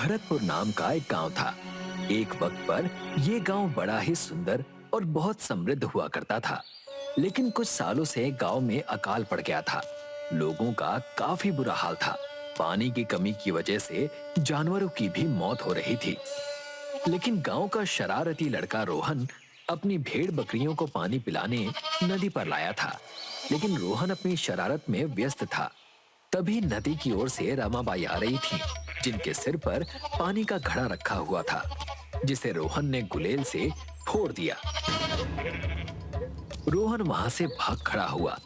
भरतपुर नाम का एक गांव था। एक वक्त पर यह गांव बड़ा ही सुंदर और बहुत समृद्ध हुआ करता था। लेकिन कुछ सालों से गांव में अकाल पड़ गया था। लोगों का काफी बुरा हाल था। पानी की कमी की वजह से जानवरों की भी मौत हो रही थी। लेकिन गांव का शरारती लड़का रोहन अपनी भेड़ बकरियों को पानी पिलाने नदी पर लाया था। लेकिन रोहन अपनी शरारत में व्यस्त था। तभी नदी की ओर से रमाबाई आ रही थी, जिनके सिर पर पानी का घड़ा रखा हुआ था, जिसे रोहन ने गुलेल से फोड़ दिया। रोहन वहां से भाग खड़ा हुआ,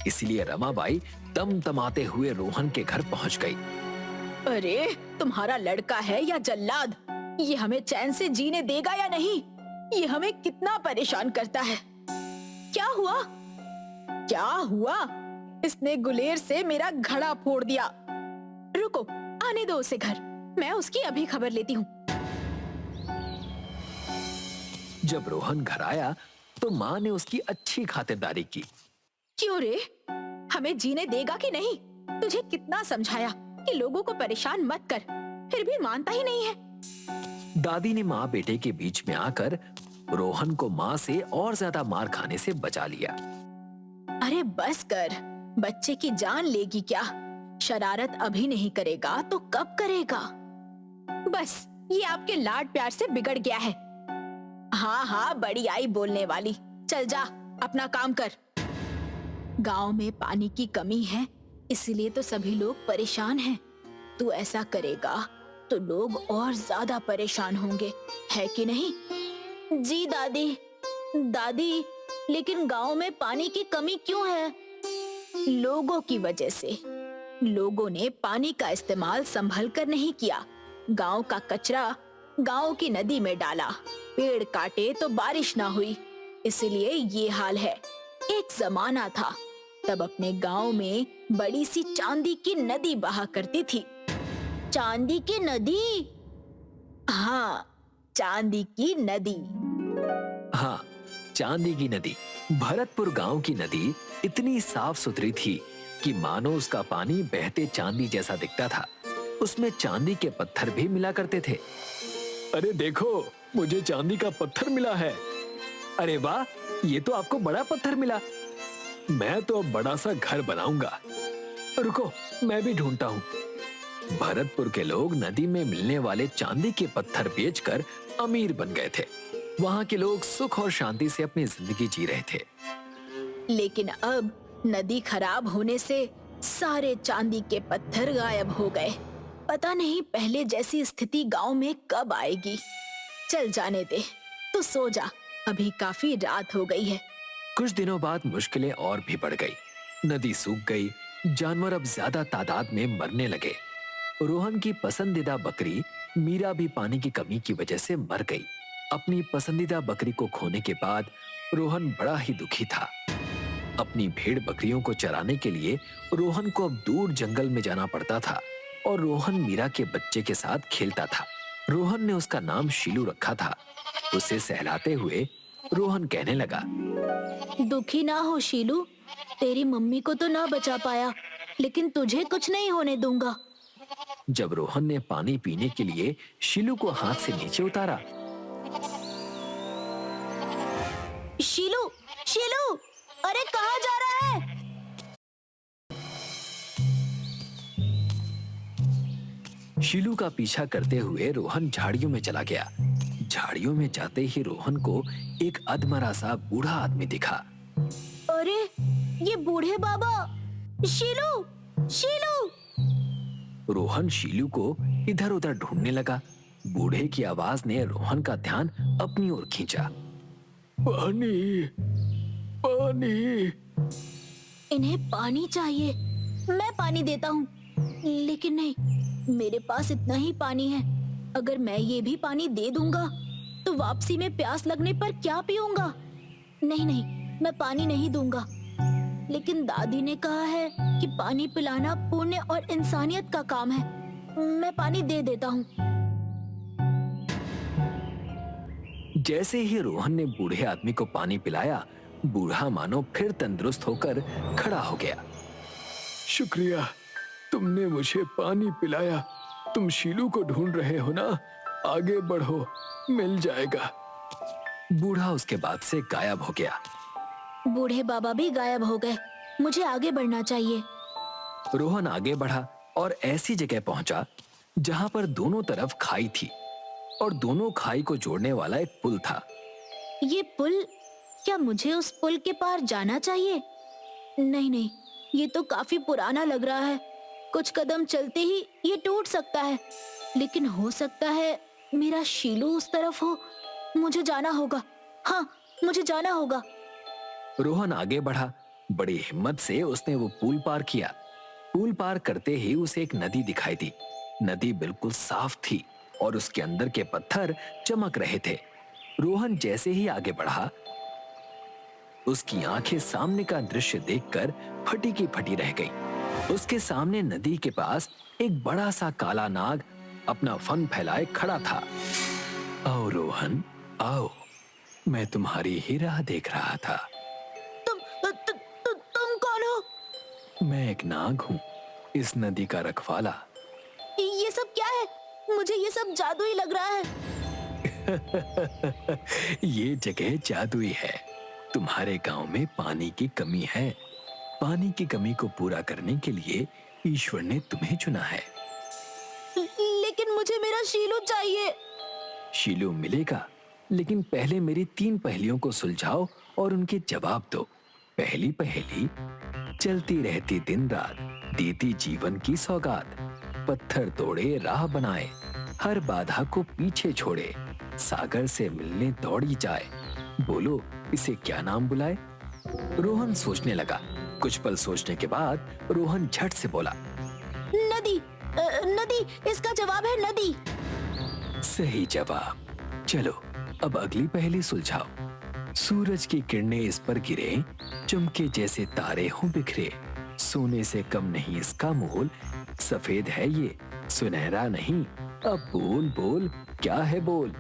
इसलिए रमाबाई तमतमाते हुए रोहन के घर पहुंच गई। अरे, तुम्हारा लड़का है या जल्लाद? ये हमें चैन से जीने देगा या नहीं? ये हमें कितना परेशान करता है। क्या हुआ? क्या हुआ? इसने गुलेर से मेरा घड़ा फोड़ दिया। रुको, आने दो उसे घर। मैं उसकी अभी खबर लेती हूँ। जब रोहन घर आया तो माँ ने उसकी अच्छी खातिरदारी की। क्यों रे? हमें जीने देगा कि नहीं? तुझे कितना समझाया कि लोगों को परेशान मत कर, फिर भी मानता ही नहीं है। दादी ने माँ बेटे के बीच में आकर रोहन को माँ से और ज्यादा मार खाने से बचा लिया। अरे बस कर, बच्चे की जान लेगी क्या? शरारत अभी नहीं करेगा तो कब करेगा? बस ये आपके लाड प्यार से बिगड़ गया है। हाँ हाँ, बड़ी आई बोलने वाली। चल जा, अपना काम कर। गांव में पानी की कमी है, इसलिए तो सभी लोग परेशान हैं। तू ऐसा करेगा तो लोग और ज्यादा परेशान होंगे, है कि नहीं? जी दादी। दादी, लेकिन गांव में पानी की कमी क्यों है? लोगों की वजह से। लोगों ने पानी का इस्तेमाल संभल कर नहीं किया। गांव का कचरा गांव की नदी में डाला। पेड़ काटे तो बारिश ना हुई, इसलिए ये हाल है। एक जमाना था, तब अपने गांव में बड़ी सी चांदी की नदी बहा करती थी। चांदी की नदी? हाँ, चांदी की नदी। हाँ, चांदी की नदी। भरतपुर गांव की नदी इतनी साफ सुथरी थी कि मानो उसका पानी बहते चांदी जैसा दिखता था। उसमें चांदी के पत्थर भी मिला करते थे। अरे देखो, मुझे चांदी का पत्थर मिला है। अरे वाह, ये तो आपको बड़ा पत्थर मिला। मैं तो अब बड़ा सा घर बनाऊंगा। रुको, मैं भी ढूंढता हूँ। भरतपुर के लोग नदी में मिलने वाले चांदी के पत्थर बेचकर अमीर बन गए थे। वहाँ के लोग सुख और शांति से अपनी जिंदगी जी रहे थे। लेकिन अब नदी खराब होने से सारे चांदी के पत्थर गायब हो गए। पता नहीं पहले जैसी स्थिति गांव में कब आएगी। चल जाने दे, तू सो जा, अभी काफी रात हो गई है। कुछ दिनों बाद मुश्किलें और भी बढ़ गई। नदी सूख गई, जानवर अब ज्यादा तादाद में मरने लगे। रोहन की पसंदीदा बकरी मीरा भी पानी की कमी की वजह से मर गई। अपनी पसंदीदा बकरी को खोने के बाद रोहन बड़ा ही दुखी था। अपनी भेड़ बकरियों को चराने के लिए रोहन को अब दूर जंगल में जाना पड़ता था और रोहन मीरा के बच्चे के साथ खेलता था। रोहन ने उसका नाम शीलू रखा था। उसे सहलाते हुए रोहन कहने लगा, दुखी ना हो शीलू, तेरी मम्मी को तो ना बचा पाया, लेकिन तुझे कुछ नहीं होने दूंगा। जब रोहन ने पानी पीने के लिए शीलू को हाथ से नीचे उतारा। शीलू, शीलू, अरे कहाँ जा रहा है? शीलू का पीछा करते हुए रोहन झाड़ियों में चला गया। झाड़ियों में जाते ही रोहन को एक अधमरा सा बूढ़ा आदमी दिखा। अरे, ये बूढ़े बाबा! शीलू, शीलू! रोहन शीलू को इधर उधर ढूंढने लगा। बूढ़े की आवाज ने रोहन का ध्यान अपनी ओर खींचा। पानी, पानी। इन्हें पानी चाहिए। मैं पानी देता हूँ, लेकिन नहीं, मेरे पास इतना ही पानी है। अगर मैं ये भी पानी दे दूंगा तो वापसी में प्यास लगने पर क्या पीऊंगा? नहीं नहीं, मैं पानी नहीं दूंगा। लेकिन दादी ने कहा है कि पानी पिलाना पुण्य और इंसानियत का काम है। मैं पानी दे देता हूँ। जैसे ही रोहन ने बूढ़े आदमी को पानी पिलाया, बूढ़ा मानो फिर तंदुरुस्त होकर खड़ा हो गया। शुक्रिया, तुमने मुझे पानी पिलाया। तुम शीलू को ढूंढ रहे हो ना? आगे बढ़ो, मिल जाएगा। बूढ़ा उसके बाद से गायब हो गया। बूढ़े बाबा भी गायब हो गए। मुझे आगे बढ़ना चाहिए। रोहन आगे बढ़ा और ऐसी जगह पहुंचा जहां पर दोनों तरफ खाई थी और दोनों खाई को जोड़ने वाला एक पुल था। ये पुल, क्या मुझे उस पुल के पार जाना चाहिए? नहीं नहीं, ये तो काफी पुराना लग रहा है। कुछ कदम चलते ही ये टूट सकता है। लेकिन हो सकता है मेरा शीलू उस तरफ हो। मुझे जाना होगा। हाँ, मुझे जाना होगा। रोहन आगे बढ़ा। बड़ी हिम्मत से उसने वो पुल पार किया। पुल पार करते ही उसे एक नदी दिखाई दी। नदी बिल्कुल साफ थी और उसके अंदर के पत्थर चमक रहे थे। रोहन जैसे ही आगे बढ़ा, उसकी आंखें सामने का दृश्य देखकर फटी की फटी रह गई। उसके सामने नदी के पास एक बड़ा सा काला नाग अपना फन फैलाए खड़ा था। आओ रोहन, आओ, मैं तुम्हारी ही राह देख रहा था। तुम कौन हो? मैं एक नाग हूँ, इस नदी का रखवाला। ये सब क्या है? मुझे ये सब जादुई लग रहा है। ये जगह जादुई है। तुम्हारे गांव में पानी की कमी है। पानी की कमी को पूरा करने के लिए ईश्वर ने तुम्हें चुना है। लेकिन मुझे मेरा शीलू चाहिए। शीलू मिलेगा, लेकिन पहले मेरी 3 पहेलियों को सुलझाओ और उनके जवाब दो। पहली पहेली, चलती रहती दिन रात, देती जीवन की सौगात, पत्थर तोड़े राह बनाए, हर बाधा को पीछे छोड़े, सागर से मिलने दौड़ी जाए, बोलो इसे क्या नाम बुलाए? रोहन सोचने लगा। कुछ पल सोचने के बाद रोहन झट से बोला, नदी। नदी, इसका जवाब है नदी। सही जवाब। चलो अब अगली पहेली सुलझाओ। सूरज की किरणें इस पर गिरे, चमके जैसे तारे हों बिखरे, सोने से कम नहीं इसका मोल, सफेद है ये सुनहरा नहीं, अब बोल बोल क्या है बोल।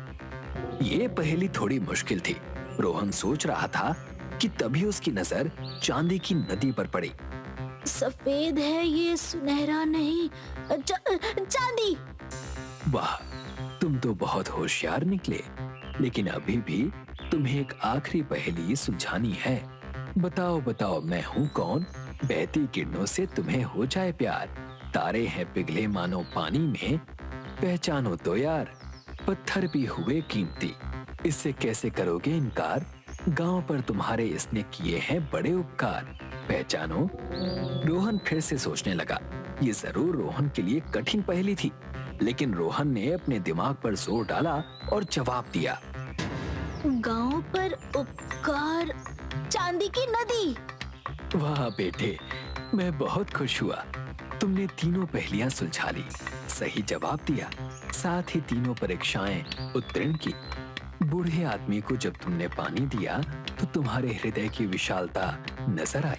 ये पहेली थोड़ी मुश्किल थी। रोहन सोच रहा था कि तभी उसकी नजर चांदी की नदी पर पड़ी। सफेद है ये सुनहरा नहीं, चांदी। वाह, तुम तो बहुत होशियार निकले। लेकिन अभी भी तुम्हें एक आखिरी पहेली सुलझानी है। बताओ बताओ, मैं हूँ कौन? बहती किरणों से तुम्हें हो जाए प्यार, तारे हैं पिघले मानो पानी में, पहचानो तो यार, पत्थर भी हुए कीमती, इससे कैसे करोगे इनकार? गांव पर तुम्हारे इसने किए हैं बड़े उपकार, पहचानो। रोहन फिर से सोचने लगा। ये जरूर रोहन के लिए कठिन पहेली थी, लेकिन रोहन ने अपने दिमाग पर जोर डाला और जवाब दिया। गांव पर उपकार, चांदी की नदी। वाह बेटे, मैं बहुत खुश हुआ। तुमने तीनों पहेलियां सुलझा ली, सही जवाब दिया, साथ ही तीनों परीक्षाएं उत्तीर्ण की। बूढ़े आदमी को जब तुमने पानी दिया तो तुम्हारे हृदय की विशालता नजर आई,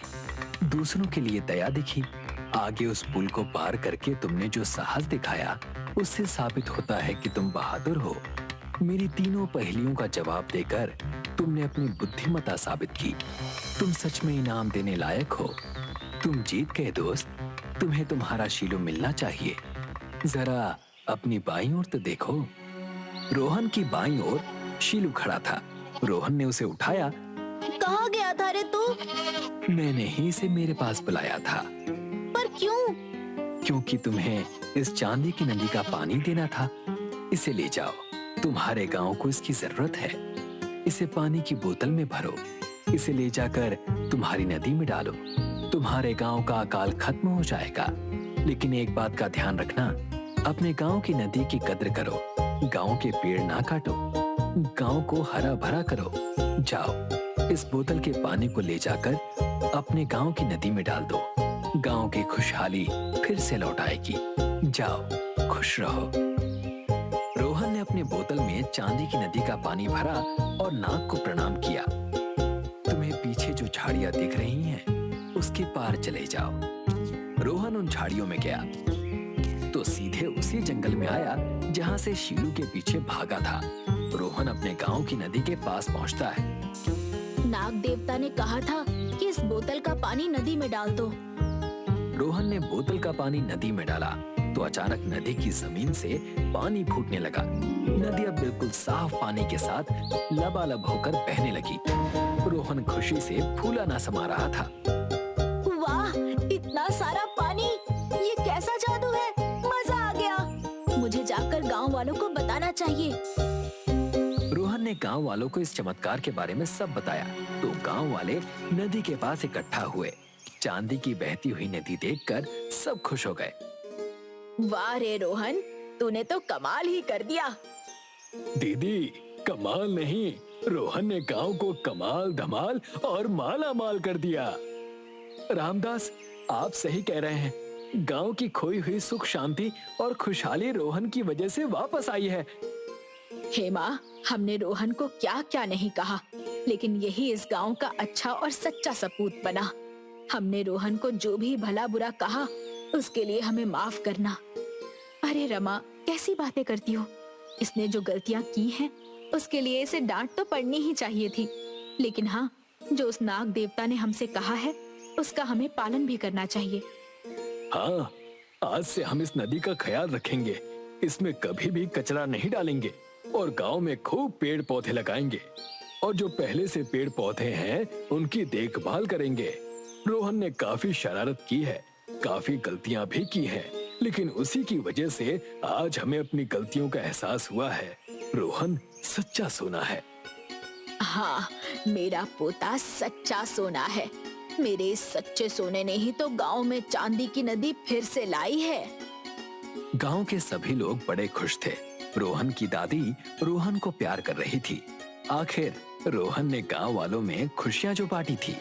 दूसरों के लिए दया दिखी। आगे उस पुल को पार करके तुमने जो साहस दिखाया, उससे साबित होता है कि तुम बहादुर हो। मेरी तीनों पहेलियों का जवाब देकर तुमने अपनी बुद्धिमत्ता साबित की। तुम सच में इनाम देने लायक हो। तुम जीत गए दोस्त। तुम्हें तुम्हारा शीलू मिलना चाहिए। जरा अपनी बाईं ओर तो देखो। रोहन की बाईं ओर शीलू खड़ा था। रोहन ने उसे उठाया। कहाँ गया था रे तू? मैंने ही इसे मेरे पास बुलाया था। पर क्यों? क्योंकि तुम्हें इस चांदी की नदी का पानी देना था। इसे ले जाओ, तुम्हारे गांव को इसकी जरूरत है। इसे पानी की बोतल में भरो, इसे ले जाकर तुम्हारी नदी में डालो। तुम्हारे गांव का अकाल खत्म हो जाएगा। लेकिन एक बात का ध्यान रखना, अपने गांव की नदी की कद्र करो। गांव के पेड़ ना काटो, गांव को हरा भरा करो। जाओ, इस बोतल के पानी को ले जाकर अपने गांव की नदी में डाल दो। गांव की खुशहाली फिर से लौट आएगी। जाओ, खुश रहो। रोहन ने अपनी बोतल में चांदी की नदी का पानी भरा और नाग को प्रणाम किया। तुम्हें पीछे जो झाड़ियां दिख रही हैं, उसके पार चले जाओ। रोहन उन झाड़ियों में गया तो सीधे उसी जंगल में आया जहां से शीलू के पीछे भागा था। रोहन अपने गांव की नदी के पास पहुंचता है। नाग देवता ने कहा था कि इस बोतल का पानी नदी में डाल दो। रोहन ने बोतल का पानी नदी में डाला तो अचानक नदी की जमीन से पानी फूटने लगा। नदी अब बिल्कुल साफ पानी के साथ लबालब होकर बहने लगी। रोहन खुशी से फूला ना समा रहा था। वाह, इतना सारा पानी! ये कैसा जादू है? मजा आ गया। मुझे जाकर गांव वालों को बताना चाहिए। रोहन ने गांव वालों को इस चमत्कार के बारे में सब बताया तो गांव वाले नदी के पास इकट्ठा हुए। चांदी की बहती हुई नदी देखकर सब खुश हो गए। वाह रे रोहन, तूने तो कमाल ही कर दिया। दीदी, कमाल नहीं, रोहन ने गांव को कमाल धमाल और माला माल कर दिया। रामदास, आप सही कह रहे हैं। गांव की खोई हुई सुख शांति और खुशहाली रोहन की वजह से वापस आई है। हेमा, हमने रोहन को क्या क्या नहीं कहा, लेकिन यही इस गांव का अच्छा और सच्चा सपूत बना। हमने रोहन को जो भी भला बुरा कहा उसके लिए हमें माफ करना। अरे रमा, कैसी बातें करती हो? इसने जो गलतियां की हैं उसके लिए इसे डांट तो पड़नी ही चाहिए थी, लेकिन हाँ, जो उस नाग देवता ने हमसे कहा है उसका हमें पालन भी करना चाहिए। हाँ, आज से हम इस नदी का ख्याल रखेंगे, इसमें कभी भी कचरा नहीं डालेंगे और गांव में खूब पेड़ पौधे लगाएंगे और जो पहले से पेड़ पौधे हैं उनकी देखभाल करेंगे। रोहन ने काफी शरारत की है, काफी गलतियां भी की हैं, लेकिन उसी की वजह से आज हमें अपनी गलतियों का एहसास हुआ है। रोहन सच्चा सोना है। हाँ, मेरा पोता सच्चा सोना है। मेरे इस सच्चे सोने ने ही तो गांव में चांदी की नदी फिर से लाई है। गांव के सभी लोग बड़े खुश थे। रोहन की दादी रोहन को प्यार कर रही थी। आखिर रोहन ने गांव वालों में खुशियां जो बांटी थी